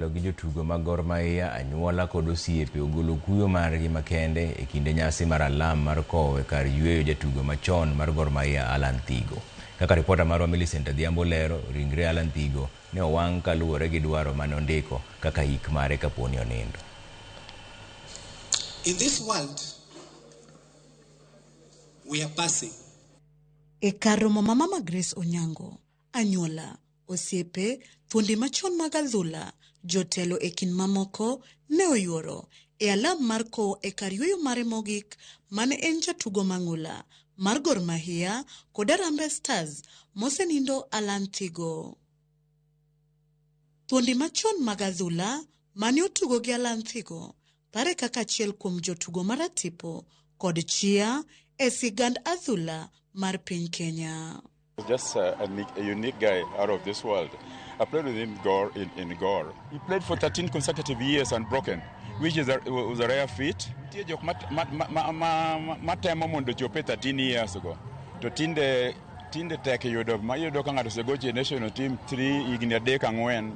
Gi jotugo mag Gor Mahia anyuola kod osiepe ogolo kuyo margi makende e kinde nyasi mar alam mar kowe kar yweyo jatugo machon mar Gor Mahia Allan Thigo. Kaka ripota marwa Millicent Adhiambo lero, ringre Allan Thigo ne owang' kaluwore gi dwaro mane ondiko kaka hik mare kaponi onindo. In this world, we are passing. E kar romo mama Grace Onyango, anyuola, osiepe, thuondi machon mag adhula, jotelo e kin mamoko ne oyuoro e alam mar kowo e kar yweyo mare mogik mane en jatugo mang'ula mar Gor Mahia kod Harambee Stars mosenindo Allan Thigo. Thuondi machon mag adhula mane otugo gi Allan Thigo pare kaka achiel kuom jotugo maratipo kod chia e sigand adhula mar piny Kenya. Just a unique guy out of this world. I played with him in Gore. He played for 13 consecutive years unbroken, which was a rare feat. Matemo mondo chope 13 years ago. To tinde tek yudo ka ng'ato segoche national team 3 higni 3-4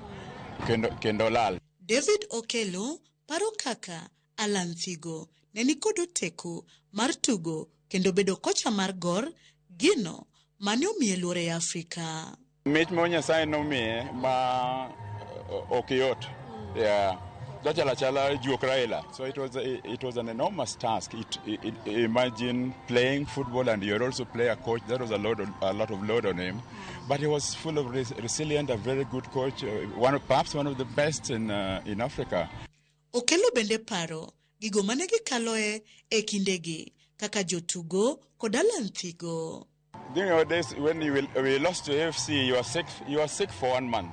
kendo lal. David Okelo paro kaka Allan Thigo ne nikod teko mar tugo kendo bedo kocha mar Gor gino mane omiye luor e Afrika. Mich mo Nyasaye nomiye ma okiyot. Yeah. Chala juok Raila. So it was an enormous task. Imagine playing football and you're also play a coach. That was a lot of load on him. But he was full of resilient, a very good coach. Perhaps one of the best in Africa. Okelo bende paro gigo mane gikaloe e kindegi kaka jotugo kod Allan Thigo. During our days when we lost to AFC, you are sick for 1 month.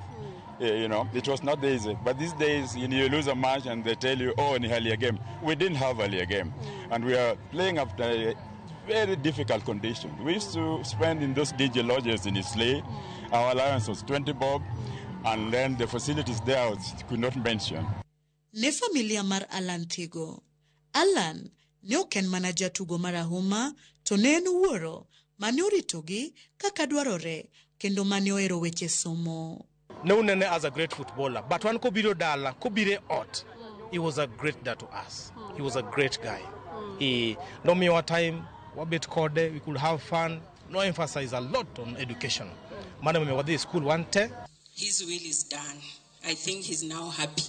You know, it was not easy. But these days, you lose a match and they tell you, oh, in earlier game. We didn't have earlier game. And we are playing after very difficult conditions. We used to spend in those DJ lodges in Islay. Our allowance was 20 bob. And then the facilities there I could not mention. Ne familia mar Allan Thigo. Allan ne oken mana jatugo marahuma to ne en wuoro mane oritogi kaka dwarore kendo mane ohero weche somo. No one as a great footballer, but one Kobiro Dala, Kobire Ot, he was a great dad to us. He was a great guy. He no me what time, what bit called we could have fun, no emphasize a lot on education. Madam me what the school wanted. His will is done. I think he's now happy.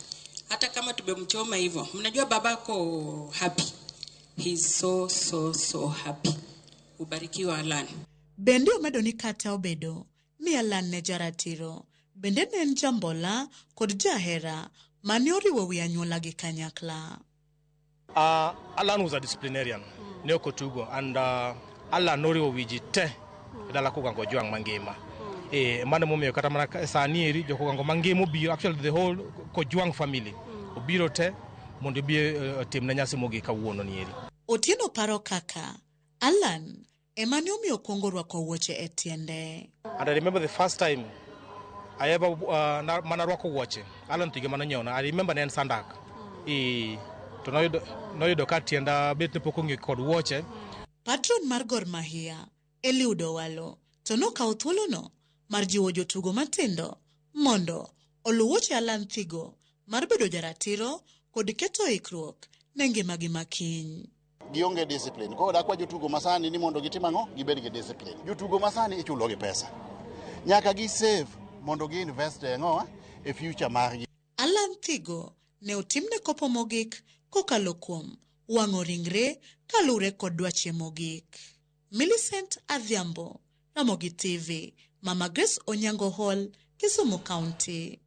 Hata kama tumemchoma hivyo, mnajua babako happy. He's so happy. Ubarikiwa Allan. Bende omedo ni kata obedo ni Allan ne jaratiro. Bende ne en jambola kod jahera mane oriwo wi anyuola gi kanyakla. Allan was a disciplinarian. Ne okotugo and Allan noriwo wiji te dala kogango juang mangima. Mane momiyo kata mana sani eri jokogango mangima obiro, actually the whole Kojuang family obiro te mondo bi tim na nyasi mogi kawuono ni eri. Otieno paro kaka Allan emane omiyo kuongo rwako wuoche e tiende. And I remember the first time I ever mana rwako wuoche Allan Thigo mana nyona. I remember nen sandak to noyudo ka tienda bet ne pok onge kod wuoche. Patron mar Gor Mahia Eliudo Walo to nokawo thuolono mar jiwo jotugo matindo mondo oluw wuoche Allan Thigo mar bedo jaratiro kod keto ikruok ne ngimagi makiny. Gionge discipline. Ko dakwa jotugo masani ni mondo gitim ang'o gibed gi discipline. Jotugo masani ichulo gi pesa. Nyaka gi save mondo gi invest e ng'owa e future margi. Allan Thigo ne otimne kopo mogik kokalo kuom wang'o ringre kalure kod dwache mogik. Millicent Adhiambo, Ramogi TV, Mama Grace Onyango Hall, Kisumu County.